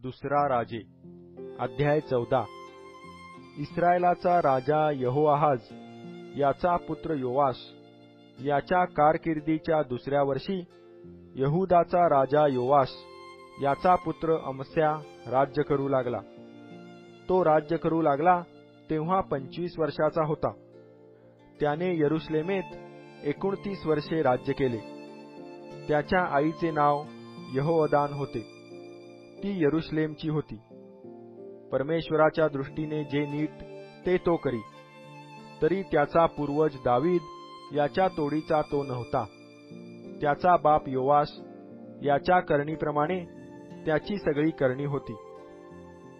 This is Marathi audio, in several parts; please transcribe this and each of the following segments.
दुसरा राजे अध्याय 14। इस्रायलाचा राजा यहोआहाज याचा पुत्र योआश याच्या कारकिर्दीच्या दुसऱ्या वर्षी यहुदाचा राजा योआश याचा पुत्र अमस्या राज्य करू लागला। तो राज्य करू लागला तेव्हा 25 वर्षाचा होता। त्याने यरुशलेमेत 29 वर्षे राज्य केले। त्याच्या आईचे नाव यहोअदान होते, ती यरुशलेमची होती। परमेश्वराच्या दृष्टीने जे नीट ते तो करी, तरी त्याचा पूर्वज दावीद याच्या तोडीचा तो नव्हता। त्याचा बाप योआश याच्या करणीप्रमाणे त्याची सगळी करणी होती।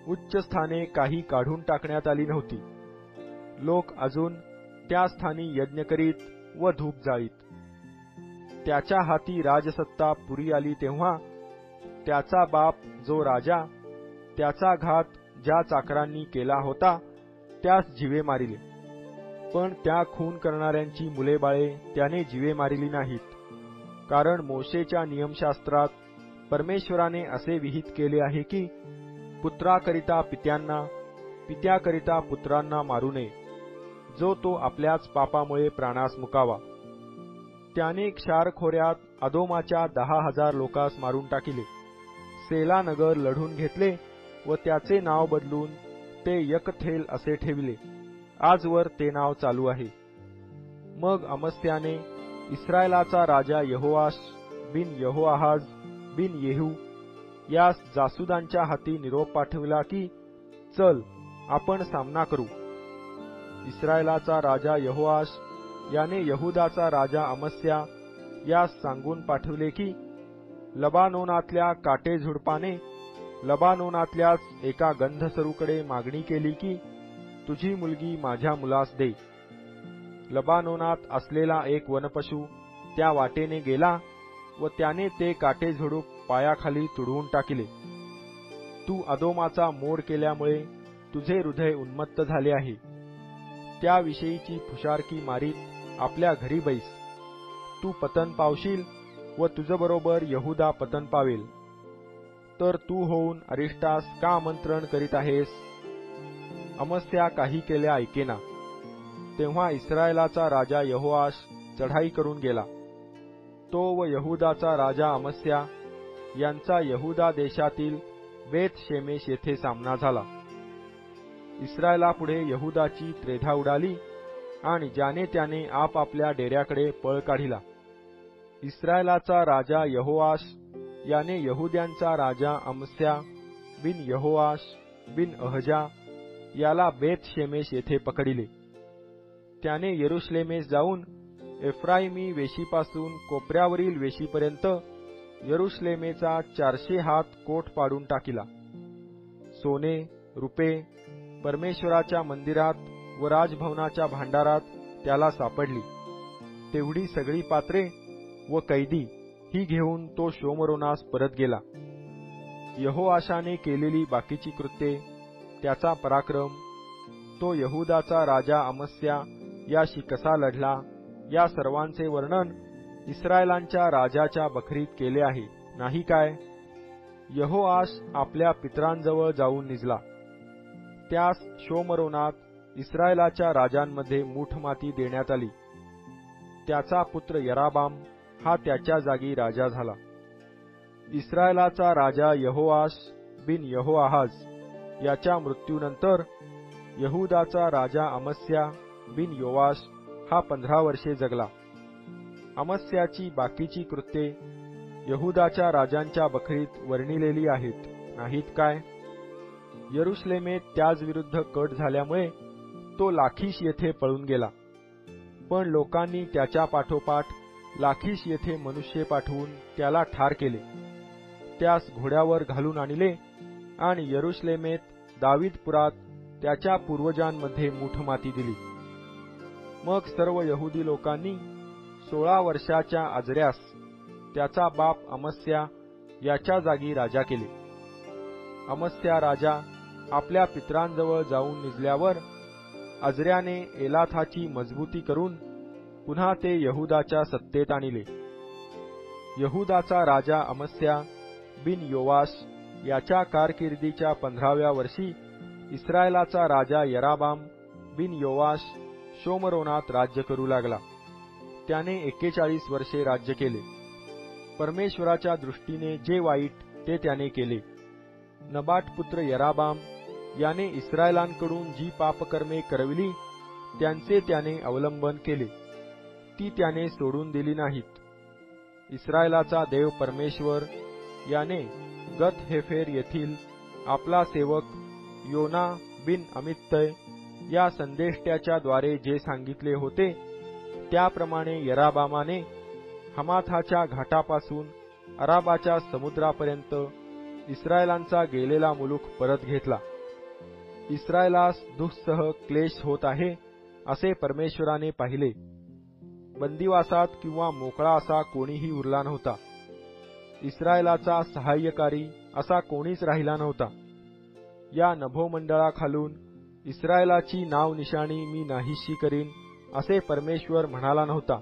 उच्च स्थाने काही काढून टाकण्यात आली नव्हती। लोक अजून त्या स्थानी यज्ञ करीत व धूप जाळीत। त्याच्या हाती राजसत्ता पुरी आली तेव्हा त्याचा बाप जो राजा त्याचा घात ज्या चाकरांनी केला होता त्यास जीवे मारिले, पण त्या खून करणाऱ्यांची मुले बाळे त्याने जीवे मारिली नाहीत। कारण मोशेच्या नियमशास्त्रात परमेश्वराने असे विहित केले आहे की पुत्राकरिता पित्यांना, पित्याकरिता पुत्रांना मारू नये, जो तो आपल्याच पापामुळे प्राणास मुकावा। त्याने क्षार खोऱ्यात अदोमाच्या 10,000 लोकांस मारून टाकिले। सेला नगर लढून घेतले व त्याचे नाव बदलून ते यकथेल असे ठेविले। आजवर ते नाव चालू आहे। मग अमस्याने इस्रायलाचा राजा यहोआश बिन यहोआहाज बिन येहू यास जासुदांच्या हाती निरोप पाठविला की चल आपण सामना करू। इस्रायलाचा राजा यहोआश याने यहुदाचा राजा अमस्या यास सांगून पाठविले की लबानोनातल्या काटे झुडपाने लबानोनातल्याच एका गंधसरूकडे मागणी केली की तुझी मुलगी माझ्या मुलास दे। लबानोनात असलेला एक वनपशु त्या वाटेने गेला व त्याने ते काटे झुडूप पायाखाली तुडवून टाकिले। तू अदोमाचा मोड केल्यामुळे तुझे हृदय उन्मत्त झाले आहे। त्याविषयीची फुशारकी मारीत आपल्या घरी बैस। तू पतन पावशील व तुझबरोबर यहुदा पतन पावेल। तर तू होऊन अरिष्टास का आमंत्रण करीत आहेस? अमस्या काही केले ऐकेना। तेव्हा इस्रायलाचा राजा यहोआश चढाई करून गेला। तो व यहुदाचा राजा अमस्या यांचा यहुदा देशातील बेत शेमेश येथे सामना झाला। इस्रायलापुढे यहुदाची त्रेधा उडाली आणि ज्याने त्याने आपापल्या डेऱ्याकडे पळ काढिला। इस्रायलाचा राजा यहोआश याने यहुद्यांचा राजा अमस्या बिन यहोआश बिन अहजा याला बेत शेमेश येथे पकडिले। त्याने यरुशलेमेस जाऊन एफ्राईमी वेशीपासून कोपऱ्यावरील वेशीपर्यंत यरुशलेमेचा 400 हात कोट पाडून टाकिला। सोने रुपे परमेश्वराच्या मंदिरात व राजभवनाच्या भांडारात त्याला सापडली। तेवढी सगळी पात्रे व कैदी ही घेऊन तो शोमरोनास परत गेला। यहोआशाने केलेली बाकीची कृत्ये, त्याचा पराक्रम, तो यहुदाचा राजा अमस्या याशी कसा लढला, या सर्वांचे वर्णन इस्रायलांच्या राजाच्या बखरीत केले आहे नाही काय? यहोआश आपल्या पितरांजवळ जाऊन निजला। त्यास शोमरोनात इस्रायलाच्या राजांमध्ये मूठमाती देण्यात आली। त्याचा पुत्र यराबाम हा त्याच्या जागी राजा झाला। इस्रायलाचा राजा यहोआश बिन यहोआहाज याच्या मृत्यूनंतर यहुदाचा राजा अमस्या बिन योआश हा 15 वर्षे जगला। अमस्याची बाकीची कृत्ये यहुदाच्या राजांच्या बखरीत वर्णिलेली आहेत नाहीत काय? यरुशलेमेत त्याच विरुद्ध कट झाल्यामुळे तो लाखीश येथे पळून गेला। पण लोकांनी त्याच्या पाठोपाठ लाखीश येथे मनुष्य पाठवून त्याला ठार केले। त्यास घोड्यावर घालून आणले आणि यरुशलेमेत दावीदपुरात त्याच्या पूर्वजांमध्ये मूठमाती दिली। मग सर्व यहुदी लोकांनी 16 वर्षाच्या अजऱ्यास त्याचा बाप अमस्या याच्या जागी राजा केले। अमस्या राजा आपल्या पितरांजवळ जाऊन निजल्यावर अजऱ्याने एलाथाची मजबूती करून पुन्हा ते यहुदाच्या सत्तेत आणले। यहुदाचा राजा अमस्या बिन योआश याच्या कारकिर्दीच्या 15व्या वर्षी इस्रायलाचा राजा यराबाम बिन योवाश शोमरोनात राज्य करू लागला. त्याने 41 वर्षे राज्य केले. परमेश्वराच्या दृष्टीने जे वाईट ते त्याने केले. नबाट पुत्र यराबाम याने इस्रायलांकडून जी पापकर्मे करविली त्यांचे त्याने अवलंबन केले, ती त्याने सोडून दिली नाहीत. इस्रायलाचा देव परमेश्वर याने गत हेफेर येथील आपला सेवक योना बिन अमित्तय या संदेष्ट्याच्या द्वारे जे सांगितले होते त्याप्रमाणे यराबामाने हमाथाच्या घाटापासून अराबाच्या समुद्रापर्यंत इस्रायलांचा गेलेला मुलूक परत घेतला. इस्रायलास दुःसह क्लेश होत आहे असे परमेश्वराने पाहिले. बंदिवासात किंवा मोकळा असा कोणीही उरला नव्हता. इस्रायलाचा सहाय्यकारी असा कोणीच राहिला नव्हता. या नभोमंडळाखालून इस्रायलाची नावनिशाणी मी नाहीशी करीन असे परमेश्वर म्हणाला नव्हता.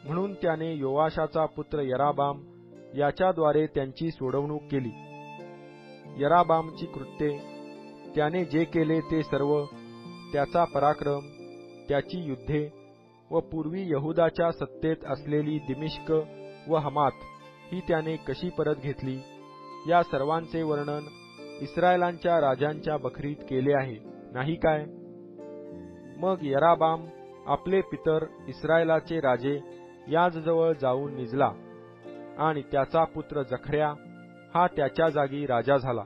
म्हणून त्याने योवाशाचा पुत्र यराबाम याच्याद्वारे त्यांची सोडवणूक केली. यराबामची कृत्ये, त्याने जे केले ते सर्व, त्याचा पराक्रम, त्याची युद्धे व पूर्वी यहुदाच्या सत्तेत असलेली दिमिश्क व हमात ही त्याने कशी परत घेतली, या सर्वांचे वर्णन इस्रायलांच्या राजांच्या बखरीत केले आहे, नाही काय? मग यराबाम आपले पितर इस्रायलाचे राजे याजवळ जाऊन निजला आणि त्याचा पुत्र जखर्या हा त्याच्या जागी राजा झाला.